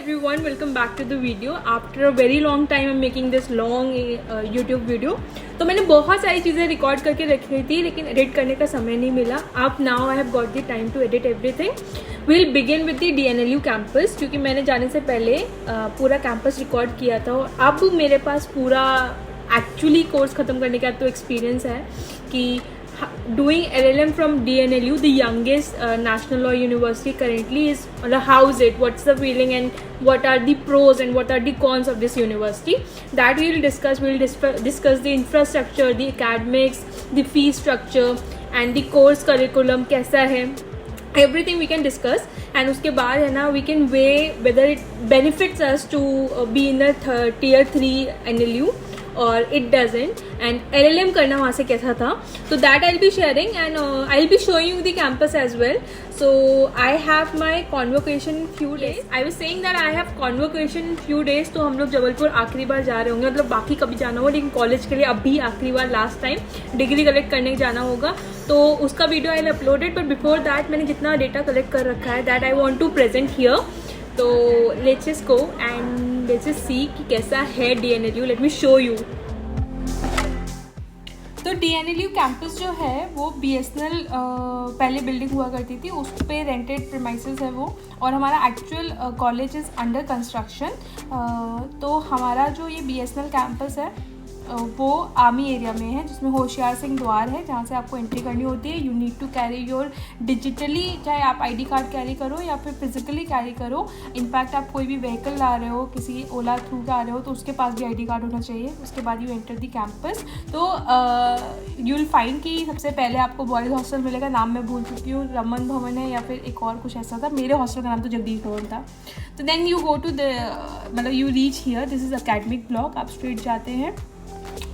everyone, welcome back to the video. After a very long time I'm making this long YouTube video. तो मैंने बहुत सारी चीज़ें record करके रखी थी लेकिन एडिट करने का समय नहीं मिला. अब now I have got the time to edit everything. Will begin with the DNLU campus क्योंकि मैंने जाने से पहले पूरा कैंपस रिकॉर्ड किया था और अब मेरे पास पूरा एक्चुअली कोर्स ख़त्म करने का तो एक्सपीरियंस है कि doing LLM from DNLU, the youngest national law university currently, is how's it, what's the feeling, and what are the pros and what are the cons of this university. That we will discuss. We will discuss the infrastructure, the academics, the fee structure, and the course curriculum कैसा है. Everything we can discuss. And उसके बाद है ना, we can weigh whether it benefits us to be in the tier 3 NLU or it doesn't, and LLM करना वहाँ से कैसा था. So that I'll be sharing and I'll be showing you the campus as well. So I have my convocation few days. I was saying that I have convocation few days. तो हम लोग जबलपुर आखिरी बार जा रहे होंगे, मतलब बाकी कभी जाना होगा लेकिन कॉलेज के लिए अभी आखिरी बार लास्ट टाइम डिग्री कलेक्ट करने जाना होगा. तो उसका video I uploaded, but before that मैंने जितना डेटा कलेक्ट कर रखा है that I want to present here. तो let's just go and let's just see कि कैसा है DNLU. Let me show you. तो DNLU कैंपस जो है वो BSNL पहले बिल्डिंग हुआ करती थी, उस पर रेंटेड प्रीमाइसेस है वो, और हमारा actual college is under construction. तो हमारा जो ये BSNL कैंपस है वो आर्मी एरिया में है, जिसमें होशियार सिंह द्वार है जहाँ से आपको एंट्री करनी होती है. You need to carry your digitally, चाहे आप ID कार्ड कैरी करो या फिर फिजिकली कैरी करो. इनफैक्ट आप कोई भी व्हीकल ला रहे हो, किसी ओला थ्रू का आ रहे हो, तो उसके पास भी ID कार्ड होना चाहिए. उसके बाद यू एंटर द कैंपस. तो यू विल फाइंड कि सबसे पहले आपको बॉयज़ हॉस्टल मिलेगा. नाम मैं भूल चुकी हूँ, रमन भवन है या फिर एक और कुछ ऐसा था. मेरे हॉस्टल का नाम तो जगदीश भवन था. तो then you go to the, मतलब you reach here. This is academic block. आप स्ट्रेट जाते हैं,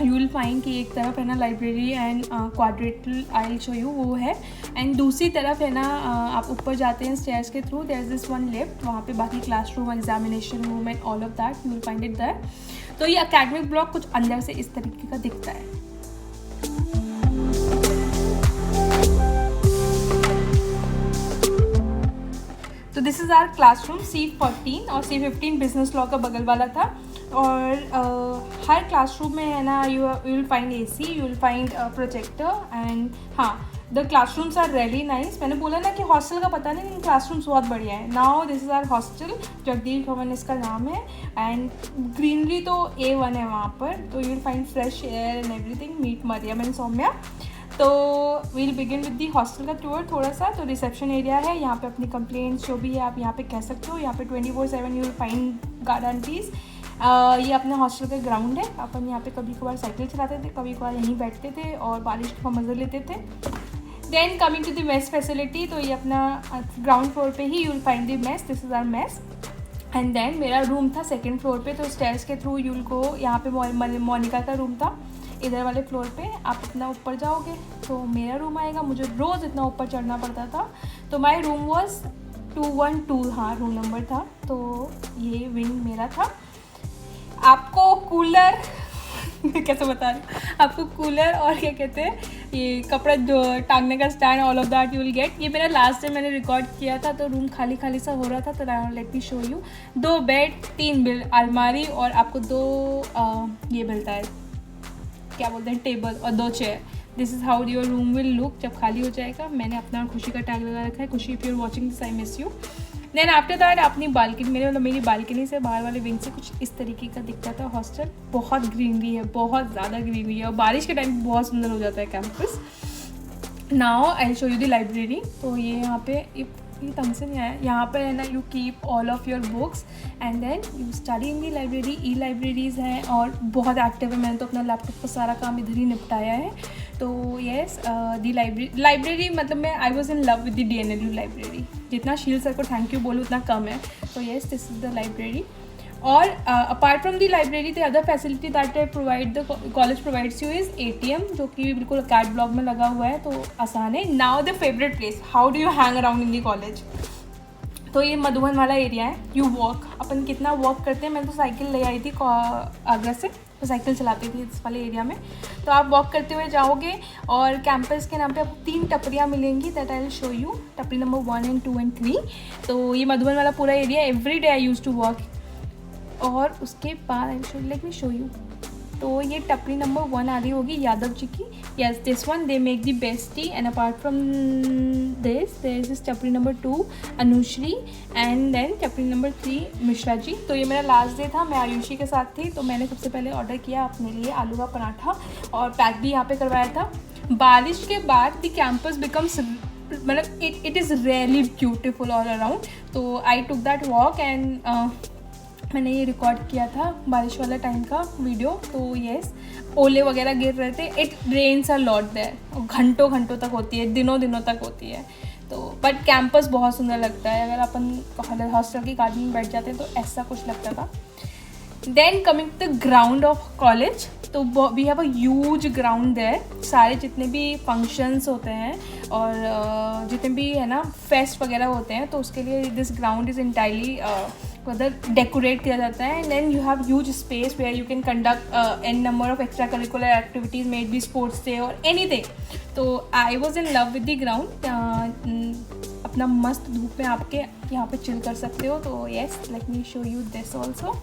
यू विल फाइंड कि एक तरफ है ना library and quadrilateral, I will show you, वो है. एंड दूसरी तरफ है ना आप ऊपर जाते हैं स्टेयर्स के through. There is this one left, वहाँ पे बाकी classroom, examination room and all of that you will find it there. तो ये अकेडमिक ब्लॉक कुछ अंदर से इस तरीके का दिखता है. तो this is our classroom. C14 और C15 बिजनेस लॉ का बगल वाला था. और हर क्लासरूम में है ना you will find AC, you will find projector and हाँ, the classrooms are really nice. मैंने बोला ना कि हॉस्टल का पता नहीं, लेकिन क्लासरूम्स बहुत बढ़िया है. Now this is our hostel, Jagdish Bhawan इसका नाम है. एंड ग्रीनरी तो A1 है वहाँ पर. तो you will find fresh air and everything. Meet Mariam and Saumya. तो we'll begin with the hostel का टूर थोड़ा सा. तो रिसेप्शन एरिया है, यहाँ पे अपनी कंप्लेंट्स जो भी है आप यहाँ पे कह सकते हो. यहाँ पे 24/7 you will find guard aunties. ये अपने हॉस्टल का ग्राउंड है. अपन यहाँ पे कभी कभार साइकिल चलाते थे, कभी कभार यहीं बैठते थे और बारिश का मज़ा लेते थे. Then coming to the mess facility, तो ये अपना ग्राउंड फ्लोर पे ही you will find the mess. This is our mess. And then मेरा रूम था सेकेंड फ्लोर पे. तो स्टेयर्स के थ्रू यू विल गो. यहाँ पे मोनिका का रूम था इधर वाले फ्लोर पे. आप इतना ऊपर जाओगे तो मेरा रूम आएगा. मुझे रोज़ इतना ऊपर चढ़ना पड़ता था. तो माई रूम वॉज 212, हाँ रूम नंबर था. तो ये विंग मेरा था. आपको कूलर कैसे बता रही हूँ, आपको कूलर और क्या कहते हैं ये कपड़ा जो टांगने का stand, all of that you will get. ये मेरा लास्ट टाइम मैंने रिकॉर्ड किया था तो रूम खाली खाली सा हो रहा था. तो late me show you. 2 bed, 3 अलमारी और आपको 2 ये मिलता है, क्या बोलते हैं, टेबल और 2 chair. This is how your room will look जब खाली हो जाएगा. मैंने अपना खुशी का टैग लगा रखा है, Khushi if you are watching this I miss you. Then after that अपनी बालकनी, मेरी बालकनी से बाहर वाले विंग से कुछ इस तरीके का दिखता था हॉस्टल. बहुत ग्रीनरी है, बहुत ज़्यादा ग्रीनरी है और बारिश के टाइम बहुत सुंदर हो जाता है campus. Now I will show you the library. तो ये यहाँ पे ये तंग से नहीं आया. यहाँ पर है ना you keep all of your books and then you study in the library. E libraries हैं और बहुत एक्टिव है. मैंने तो अपना लैपटॉप का सारा काम इधर ही निपटाया है. तो येस, दी लाइब्रेरी मतलब मैं आई was in love with the DNLU library. जितना शील सर को थैंक यू बोलूँ उतना कम है. तो yes, this is the library. और apart from the library the other facility that I provide the college provides you is ATM, जो कि बिल्कुल कैट ब्लॉक में लगा हुआ है. तो आसान है. Now the favourite place, how do you hang around in the college. तो ये मधुबन वाला एरिया है. यू वॉक, अपन कितना वॉक करते हैं. मैंने तो साइकिल ले आई थी आगरा से, मैं साइकिल चलाती थी इस वाले एरिया में। तो आप वॉक करते हुए जाओगे और कैंपस के नाम पे आपको 3 टपरियाँ मिलेंगी, that I will show you, टपरी नंबर 1 and 2 and 3। तो ये मधुबन वाला पूरा area every day I use to walk. और उसके बाद I show, let me show you. तो ये टपरी नंबर 1 आ रही होगी यादव जी की, yes this one, they make the best tea. And apart from this there is this टपरी नंबर 2 अनुश्री, एंड देन टपरी नंबर 3 मिश्रा जी। तो ये मेरा लास्ट डे था, मैं आयुषी के साथ थी। तो मैंने सबसे पहले ऑर्डर किया अपने लिए आलू का पराठा और पैक भी यहाँ पे करवाया था। बारिश के बाद द कैंपस बिकम्स मतलब it is really beautiful all around. तो आई टुक दैट वॉक एंड मैंने ये रिकॉर्ड किया था बारिश वाला टाइम का वीडियो। तो येस, ओले वगैरह गिर रहे थे, it rains a lot there, घंटों घंटों तक होती है, दिनों दिनों तक होती है। तो बट कैंपस बहुत सुंदर लगता है, अगर अपन हॉस्टल की गार्डन में बैठ जाते हैं तो ऐसा कुछ लगता था। Then coming to the ground of college, तो we have a huge ground there. सारे जितने भी फंक्शंस होते हैं और जितने भी है ना फेस्ट वगैरह होते हैं, तो उसके लिए दिस ग्राउंड इज़ इंटायरली उधर डेकोरेट किया जाता है। And then you have huge space where you can conduct an number of extra curricular activities, may be sports day और एनीथिंग। तो I was in love with the ground. अपना मस्त धूप में आपके यहाँ पे चिल कर सकते हो। तो yes, late me show you this also.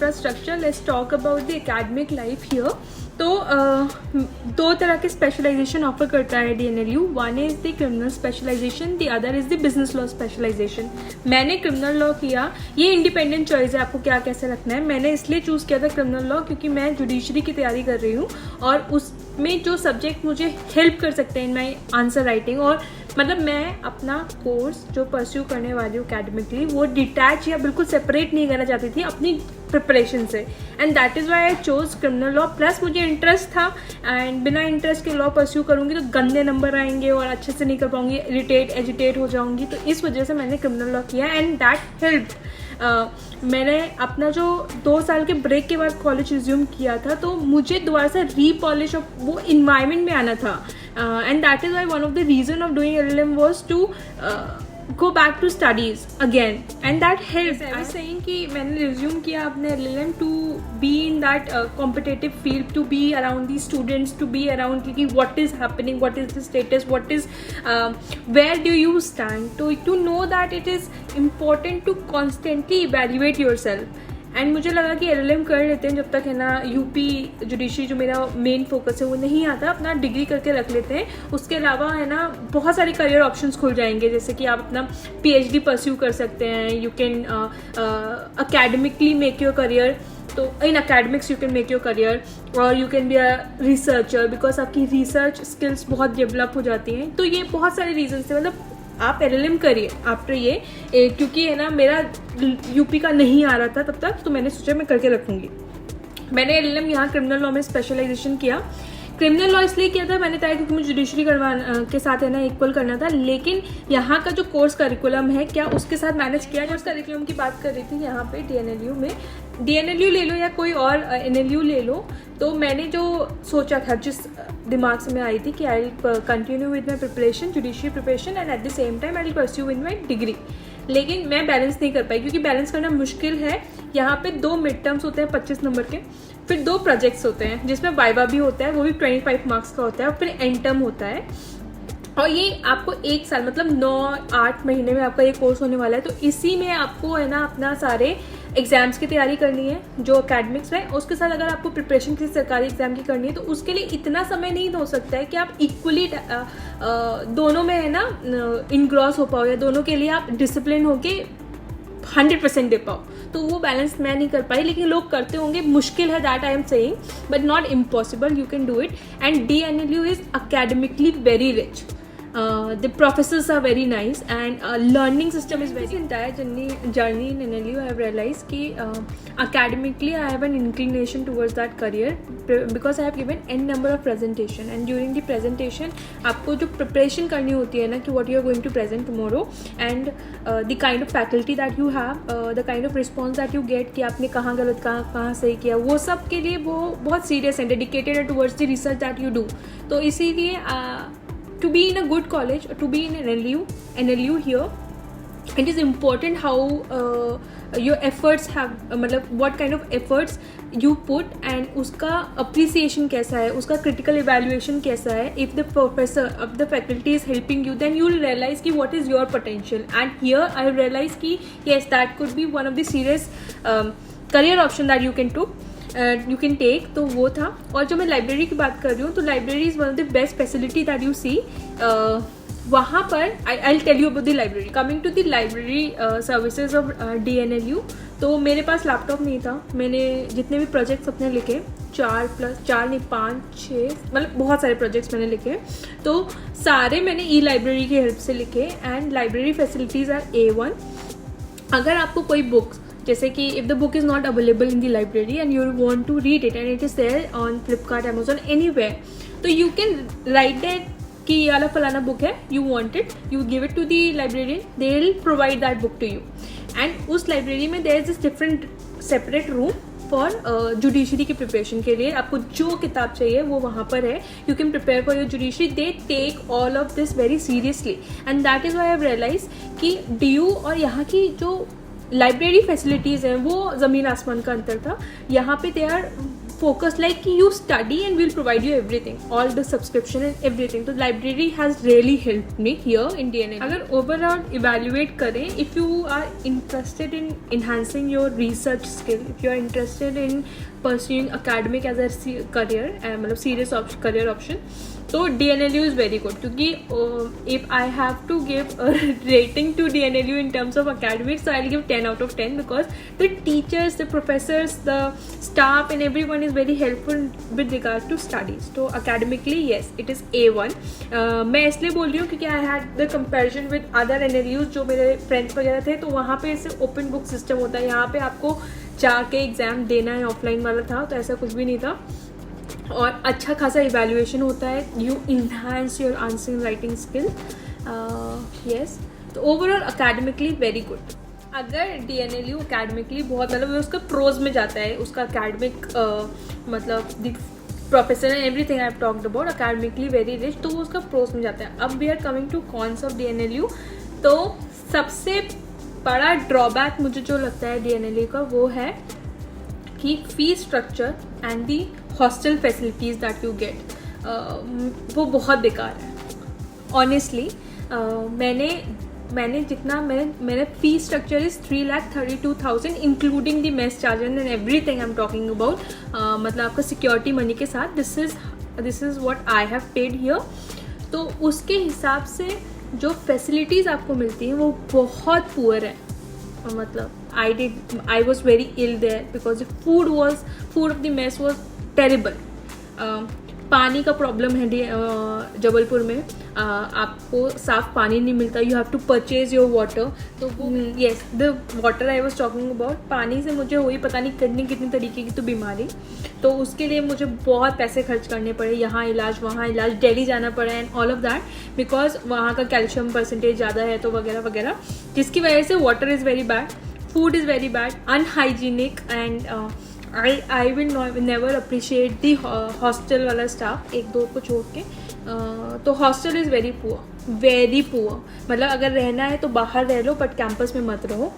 Infrastructure, let's talk about the academic life here. तो दो तरह के स्पेशलाइजेशन ऑफर करता है DNLU। One is the criminal specialisation, the other is the business law specialisation. मैंने क्रिमिनल लॉ किया, ये independent choice है आपको क्या कैसे रखना है। मैंने इसलिए चूज़ किया था क्रिमिनल लॉ क्योंकि मैं जुडिशरी की तैयारी कर रही हूँ और उसमें जो सब्जेक्ट मुझे हेल्प कर सकते हैं इन माई आंसर राइटिंग, और मतलब मैं अपना कोर्स जो परस्यू करने वाली हूँ अकेडमिकली वो डिटैच या बिल्कुल सेपरेट नहीं करना चाहती थी अपनी प्रिपरेशन से। And that is Y I chose criminal law. Plus मुझे इंटरेस्ट था, एंड बिना इंटरेस्ट के लॉ परस्यू करूँगी तो गंदे नंबर आएंगे और अच्छे से नहीं कर पाऊँगी, इरिटेट एजिटेट हो जाऊँगी। तो इस वजह से मैंने क्रिमिनल लॉ किया एंड दैट हेल्प। मैंने अपना जो 2 साल के ब्रेक के बाद कॉलेज रिज्यूम किया था, तो मुझे दोबारा से रीपॉलिश ऑफ वो इन्वायरमेंट में आना था। And that is why one of the reason of doing LLM was to go back to studies again, and that helped. I was saying कि मैंने रिज्यूम किया अपने LLM to be in that competitive field, to be around the students, to be around कि what is happening, what is the status, what is where do you stand, to know that it is important to constantly evaluate yourself. And मुझे लगा कि LLM कर लेते हैं जब तक है ना यूपी जुडिशरी जो मेरा मेन फोकस है वो नहीं आता, अपना डिग्री करके रख लेते हैं। उसके अलावा है ना बहुत सारे करियर ऑप्शंस खुल जाएंगे, जैसे कि आप अपना PhD परस्यू कर सकते हैं, you can academically make your career. तो in academics you can make your career, और you can be a researcher because आपकी रिसर्च स्किल्स बहुत डेवलप हो जाती हैं। तो ये बहुत सारे रीजन थे, मतलब आप LLM करिए आफ्टर ये क्योंकि है ना मेरा यूपी का नहीं आ रहा था तब तक, तो मैंने सोचा मैं करके रखूँगी। मैंने LLM यहाँ क्रिमिनल लॉ में स्पेशलाइजेशन किया। क्रिमिनल लॉ इसलिए किया था मैंने तय क्योंकि मुझे जुडिशरी के साथ है ना इक्वल करना था, लेकिन यहाँ का जो कोर्स करिकुलम है क्या उसके साथ मैनेज किया। कोर्स करिकुलम की बात कर रही थी यहाँ पे DNLU में, DNLU ले लो या कोई और NLU ले लो। तो मैंने जो सोचा था, जिस दिमाग से मैं आई थी कि I will continue with my preparation, judiciary preparation, and at the same time I will pursue with my degree. लेकिन मैं बैलेंस नहीं कर पाई क्योंकि बैलेंस करना मुश्किल है। यहाँ पे 2 मिड टर्म्स होते हैं 25 नंबर के, फिर 2 प्रोजेक्ट्स होते हैं जिसमें वाइवा भी होता है, वो भी 25 मार्क्स का होता है, और फिर एंड टर्म होता है। और ये आपको 1 साल मतलब 9-8 महीने में आपका ये कोर्स होने वाला है। तो इसी में आपको है ना अपना सारे एग्जाम्स की तैयारी करनी है जो अकेडमिक्स है, उसके साथ अगर आपको प्रिपरेशन किसी सरकारी एग्जाम की करनी है तो उसके लिए इतना समय नहीं हो सकता है कि आप इक्वली दोनों में है ना इनग्रॉस हो पाओ, या दोनों के लिए आप डिसिप्लिन होके 100% दे पाओ। तो वो बैलेंस मैं नहीं कर पाई, लेकिन लोग करते होंगे। मुश्किल है, that I am saying, but not impossible, you can do it. And DNLU is academically very rich. The professors are very nice, and learning system is very. This entire journey in NLU, I have realized कि academically I have an inclination towards that career because I have given n number of presentation, and during the presentation आपको जो preparation करनी होती है ना कि what you are going to present tomorrow, and the kind of faculty that you have, the kind of response that you get कि आपने कहाँ गलत कहाँ सही किया, वो सब के लिए वो बहुत serious and dedicated है towards the research that you do. तो इसीलिए to be in a good college or to be in NLU here, it is important how your efforts have, मतलब what kind of efforts you put, and उसका appreciation कैसा है, उसका critical evaluation कैसा है. If the professor, if the faculty is helping you, then you will realize कि what is your potential. And here I have realized कि yes, that could be one of the serious career option that you can take. तो वो था. और जो मैं library की बात कर रही हूँ, तो library is one of the best facility that you see. वहाँ पर I tell you about the library. Coming to the library services of DNLU, तो मेरे पास लैपटॉप नहीं था. मैंने जितने भी प्रोजेक्ट्स अपने लिखे, 5-6 मतलब बहुत सारे प्रोजेक्ट्स मैंने लिखे, तो सारे मैंने लाइब्रेरी की हेल्प से लिखे. And library facilities are A1. अगर आपको कोई बुक्स, जैसे कि if the book is not available in the library and you want to read it and it is there on Flipkart, Amazon, anywhere, तो you can write that कि ये वाला फलाना बुक है, you want it, you give it to the librarian, they will provide that book to you. And उस library में there is this different separate room for judiciary की preparation के लिए. आपको जो किताब चाहिए वो वहाँ पर है. You can prepare for your judiciary. They take all of this very seriously, and that is why I have realise कि DU और यहाँ की जो लाइब्रेरी फैसिलिटीज़ हैं वो ज़मीन आसमान का अंतर था. यहाँ पे दे आर फोकस लाइक कि you study and will provide you everything, all the subscription and everything. तो library has really help me here in DNLU. अगर ओवरऑल इवेल्युएट करें, if you are interested in enhancing your research skill, if you are interested in pursuing academic as a career, मतलब serious career option, तो DNLU is very good. क्योंकि if I have to give rating to DNLU in terms of academics, so I'll give 10 out of 10 because the teachers, the professors, the staff and everyone is very helpful with regard to studies. So academically, yes, it is A1. मैं इसलिए बोल रही हूँ क्योंकि I had the comparison with other NLUs जो मेरे friends वगैरह थे, तो वहाँ पे ऐसे ओपन बुक सिस्टम होता है. यहाँ पे आपको जाके एग्ज़ाम देना है, ऑफलाइन वाला था, तो ऐसा कुछ भी नहीं था. और अच्छा खासा इवैल्यूएशन होता है. You enhance your answering writing skill. Yes, तो ओवरऑल अकेडमिकली वेरी गुड. अगर DNLU अकेडमिकली बहुत, मतलब उसका प्रोज में जाता है, उसका अकेडमिक मतलब the professor and everything I have talked about academically very rich, तो वो उसका प्रोज में जाता है. अब we are coming to cons of DNLU. तो सबसे बड़ा ड्रॉबैक मुझे जो लगता है DNLU का वो है कि fees structure and the hostel facilities that you get, वो बहुत बेकार है. ऑनेस्टली मैंने जितना मैंने fees structure is 3,32,000 including the mess charge and everything I am talking about, मतलब आपका सिक्योरिटी मनी के साथ. This is what I have paid here. तो उसके हिसाब से जो फैसिलिटीज़ आपको मिलती हैं वो बहुत पुअर है. मतलब I was very ill there because the food of the mess was terrible. पानी का प्रॉब्लम है जबलपुर में. आपको साफ पानी नहीं मिलता. You have to purchase your water. तो yes, the water I was talking about, पानी से मुझे हुई पता नहीं कितनी तरीके की तो बीमारी. तो उसके लिए मुझे बहुत पैसे खर्च करने पड़े. यहाँ इलाज, वहाँ इलाज, दिल्ली जाना पड़ा and all of that, because वहाँ का कैल्शियम परसेंटेज ज़्यादा है, तो वगैरह वगैरह, जिसकी वजह से water is very bad, food is very bad, unhygienic. And I will never appreciate the hostel वाला स्टाफ, एक दो को छोड़ के. तो हॉस्टल इज़ वेरी पुअर. मतलब अगर रहना है तो बाहर रह लो, बट कैंपस में मत रहो.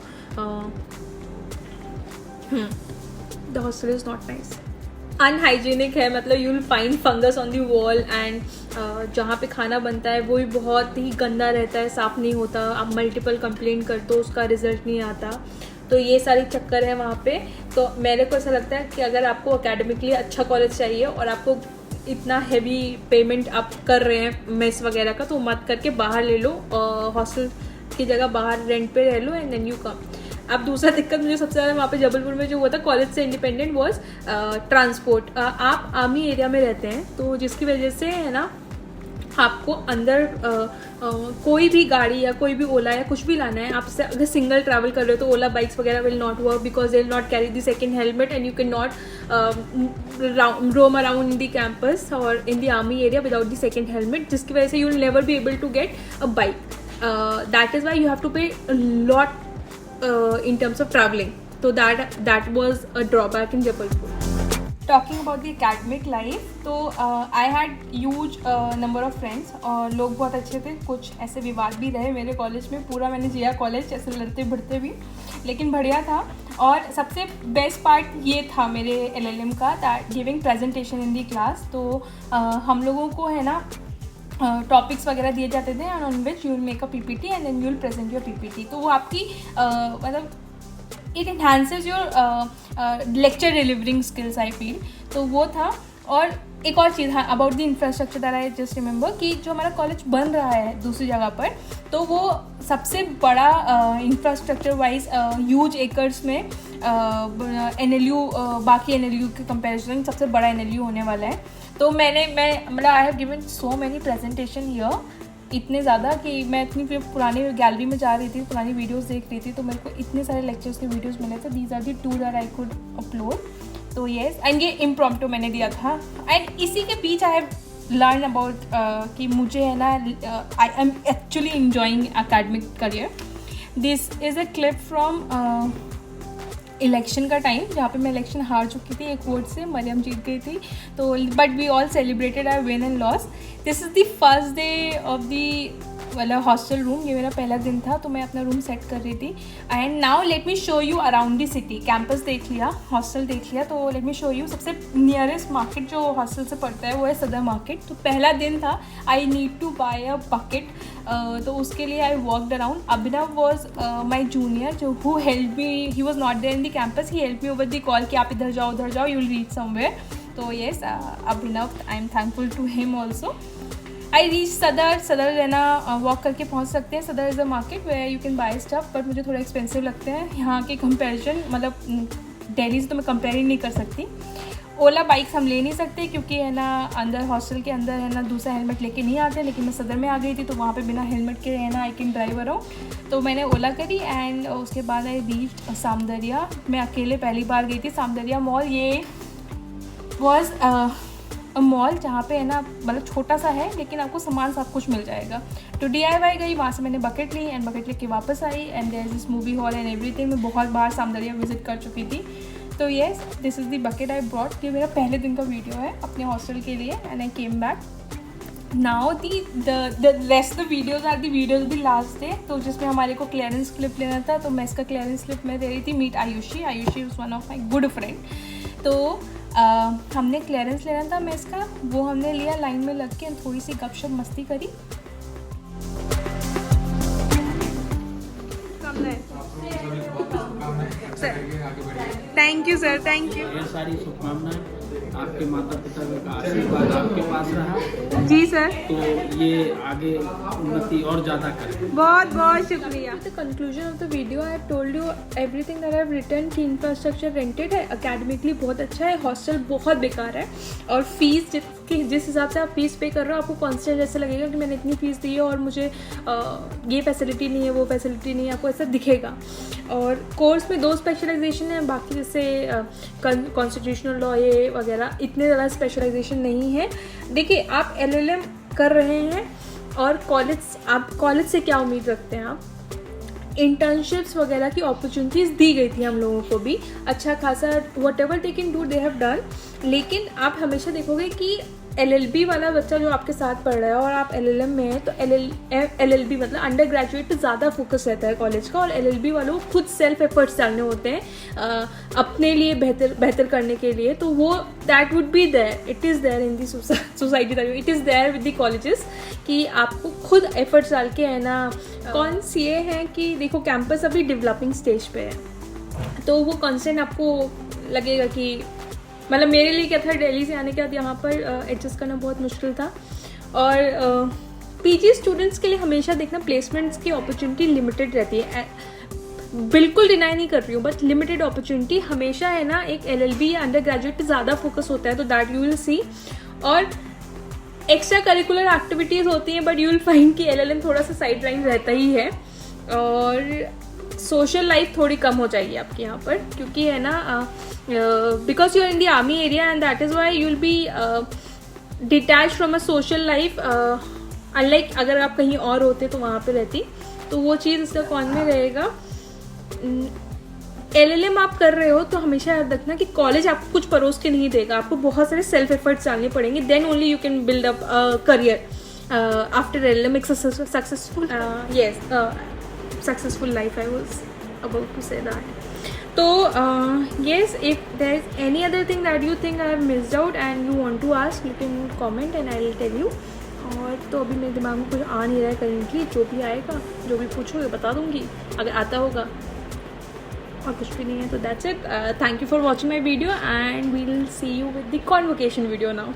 The hostel is not nice. Unhygienic है, मतलब you will find fungus on the wall. And जहाँ पे खाना बनता है वो भी बहुत ही गंदा रहता है, साफ़ नहीं होता. आप मल्टीपल कंप्लेंट कर दो, उसका रिजल्ट नहीं आता. तो ये सारी चक्कर है वहाँ पे. तो मेरे को ऐसा लगता है कि अगर आपको एकेडमिकली अच्छा कॉलेज चाहिए और आपको इतना हैवी पेमेंट आप कर रहे हैं मेस वगैरह का, तो मत करके बाहर ले लो, हॉस्टल की जगह बाहर रेंट पे रह लो एंड देन यू कम. अब दूसरा दिक्कत मुझे सबसे ज़्यादा वहाँ पे जबलपुर में जो हुआ था कॉलेज से इंडिपेंडेंट वॉज ट्रांसपोर्ट. आप आर्मी एरिया में रहते हैं, तो जिसकी वजह से है ना आपको अंदर कोई भी गाड़ी या कोई भी ओला या कुछ भी लाना है, आपसे अगर सिंगल ट्रैवल कर रहे हो तो ओला बाइक्स वगैरह will not work because they will not carry the second helmet and you can not roam around in the campus or in the army area without the second helmet, जिसकी वजह से you will never be able to get a bike. That is why you have to pay a lot in terms of traveling. So that was a drawback in Jabalpur. Talking about the academic life, तो I had huge number of friends और लोग बहुत अच्छे थे. कुछ ऐसे विवाद भी रहे मेरे कॉलेज में. पूरा मैंने जिया कॉलेज ऐसे लड़ते भिड़ते भी, लेकिन बढ़िया था. और सबसे बेस्ट पार्ट ये था मेरे LLM का, that giving presentation in the class. तो हम लोगों को है ना टॉपिक्स वगैरह दिए जाते थे and on which you will make a PPT and then you will present your PPT. तो वो आपकी मतलब it enhances your lecture delivering skills I feel. तो वो था. और एक और चीज़ है about the infrastructure that I just remember, कि जो हमारा कॉलेज बन रहा है दूसरी जगह पर, तो वो सबसे बड़ा इंफ्रास्ट्रक्चर वाइज ह्यूज एकर्स में NLU बाकी NLU के कंपैरिजन सबसे बड़ा NLU होने वाला है. तो मैं मतलब I have given so many presentation here, इतने ज़्यादा कि मैं इतनी फिर पुरानी गैलरी में जा रही थी, पुरानी वीडियोस देख रही थी, तो मेरे को इतने सारे लेक्चर्स के वीडियोस मिले थे. These are the 2 that I could upload. तो येस, एंड ये इम्प्रॉम्प्टू मैंने दिया था. एंड इसी के बीच आई हैव लर्न अबाउट कि मुझे है ना I am actually enjoying academic career. This is a clip from election का टाइम, जहाँ पे मैं इलेक्शन हार चुकी थी एक वोट से, मरियम जीत गई थी. तो but we all celebrated our win and loss. This is the first day of the मतलब हॉस्टल रूम. ये मेरा पहला दिन था, तो मैं अपना रूम सेट कर रही थी. And now let me show you around the city. Campus देख लिया, हॉस्टल देख लिया, तो लेट मी शो यू. सबसे नियरेस्ट मार्केट जो हॉस्टल से पड़ता है वो है सदर मार्केट. तो पहला दिन था, I need to buy a bucket. तो उसके लिए I walked around. Abhinav was my junior जो who help me. He was not there in the campus, he help me over the call कि आप इधर जाओ यू विल रीच समवेयर. तो yes, Abhinav, I am thankful to him also. I reach Sadar रहना walk करके पहुंच सकते हैं. Sadar is a market where you can buy stuff, but मुझे थोड़ा एक्सपेंसिव लगते हैं यहाँ के कंपैरिजन. मतलब दिल्ली से तो मैं कंपेयर ही नहीं कर सकती. ओला बाइक्स हम ले नहीं सकते क्योंकि है ना अंदर हॉस्टल के अंदर है ना दूसरा हेलमेट लेके नहीं आते. लेकिन मैं सदर में आ गई थी, तो वहाँ पे बिना हेलमेट के है ना आई कैन ड्राइव अराउंड. तो मैंने ओला करी एंड उसके बाद आई रीच सामदरिया. मैं अकेले पहली बार गई थी सामदरिया मॉल. ये वॉज मॉल जहाँ पे है ना मतलब छोटा सा है, लेकिन आपको सामान सब कुछ मिल जाएगा. तो DIY गई, वहाँ से मैंने बकेट ली एंड बकेट लेके वापस आई. And there is this movie hall and everything. मैं बहुत बार सामदरिया विजिट कर चुकी थी. तो yes, this is the bucket I brought. ये मेरा पहले दिन का वीडियो है अपने हॉस्टल के लिए and I came back. Now the rest of the videos are the videos of the last day. तो जिसमें हमारे को क्लियरेंस क्लिप लेना था, तो मैं इसका क्लियरेंस क्लिप मैं दे रही थी. Meet Ayushi is one of my good friend. तो हमने क्लियरेंस लेना था मैं इसका, वो हमने लिया. लाइन में लग के थोड़ी सी गपशप मस्ती करी. Thank you sir, thank you. ढेर सारी शुभकामनाएं. आपके माता पिता का आशीर्वाद आपके पास रहा. जी सर. तो ये आगे उन्नति और ज़्यादा करें. बहुत बहुत शुक्रिया. The conclusion of the video I have told you everything that I have written. कि इंफ्रास्ट्रक्चर रेंटेड है, अकेडमिकली बहुत अच्छा है, हॉस्टल बहुत बेकार है, और फीस जिस हिसाब से आप फीस पे कर रहे हो आपको कॉन्स्टेंट ऐसा लगेगा कि मैंने इतनी फीस दी है और मुझे ये फैसिलिटी नहीं है, वो फैसिलिटी नहीं है, आपको ऐसा दिखेगा. और कोर्स में 2 स्पेशलाइजेशन है, बाकी जैसे कॉन्स्टिट्यूशनल लॉ ये वगैरह इतने ज़्यादा स्पेशलाइजेशन नहीं है. देखिए, आप LLM कर रहे हैं और आप कॉलेज से क्या उम्मीद रखते हैं? आप इंटर्नशिप्स वगैरह की अपॉर्चुनिटीज़ दी गई थी हम लोगों को भी, अच्छा खासा what ever they can do they have done. लेकिन आप हमेशा देखोगे कि LLB वाला बच्चा जो आपके साथ पढ़ रहा है और आप LLM में है, तो LLB मतलब अंडर ग्रेजुएट पे ज़्यादा फोकस रहता है कॉलेज का. और LLB वालों को खुद सेल्फ एफर्ट्स डालने होते हैं अपने लिए बेहतर करने के लिए. तो वो that would be there, it is there in the society, it is there with the colleges कि आपको खुद एफर्ट्स डाल के है ना. कौन सी ये है कि देखो कैंपस अभी डेवलपिंग स्टेज पे है, तो वो कॉन्स्टेंट आपको लगेगा कि मतलब मेरे लिए क्या था, दिल्ली से आने के बाद यहाँ पर एडजस्ट करना बहुत मुश्किल था. और PG स्टूडेंट्स के लिए हमेशा देखना प्लेसमेंट्स की अपॉर्चुनिटी लिमिटेड रहती है. बिल्कुल डिनाई नहीं कर रही हूँ, बट लिमिटेड अपॉर्चुनिटी हमेशा है ना. एक LLB या अंडर ग्रेजुएट पे ज़्यादा फोकस होता है, तो दैट यू विल सी. और एक्स्ट्रा करिकुलर एक्टिविटीज़ होती हैं, बट यू विल फाइंड कि LLM थोड़ा सा साइड लाइन रहता ही है, और सोशल लाइफ थोड़ी कम हो जाएगी आपके यहाँ पर, क्योंकि है ना because you are in the army area and that is why you will be detach from a social life, unlike अगर आप कहीं और होते तो वहाँ पे रहती, तो वो चीज़ इसका कौन में रहेगा। LLM आप कर रहे हो तो हमेशा याद रखना कि कॉलेज आपको कुछ परोस के नहीं देगा, आपको बहुत सारे सेल्फ एफर्ट्स डालने पड़ेंगे, then only you can build up career after LLM एक successful successful life. I was about to say that. So yes, if there is any other thing that you think I have missed out and you want to ask, you can comment and I will tell you. और तो अभी मेरे दिमाग में कुछ आ नहीं रहा है करेंटली, जो भी आएगा, जो भी पूछोगे बता दूंगी अगर आता होगा, और कुछ भी नहीं है तो that's it. Thank you for watching my video and we will see you with the convocation video now.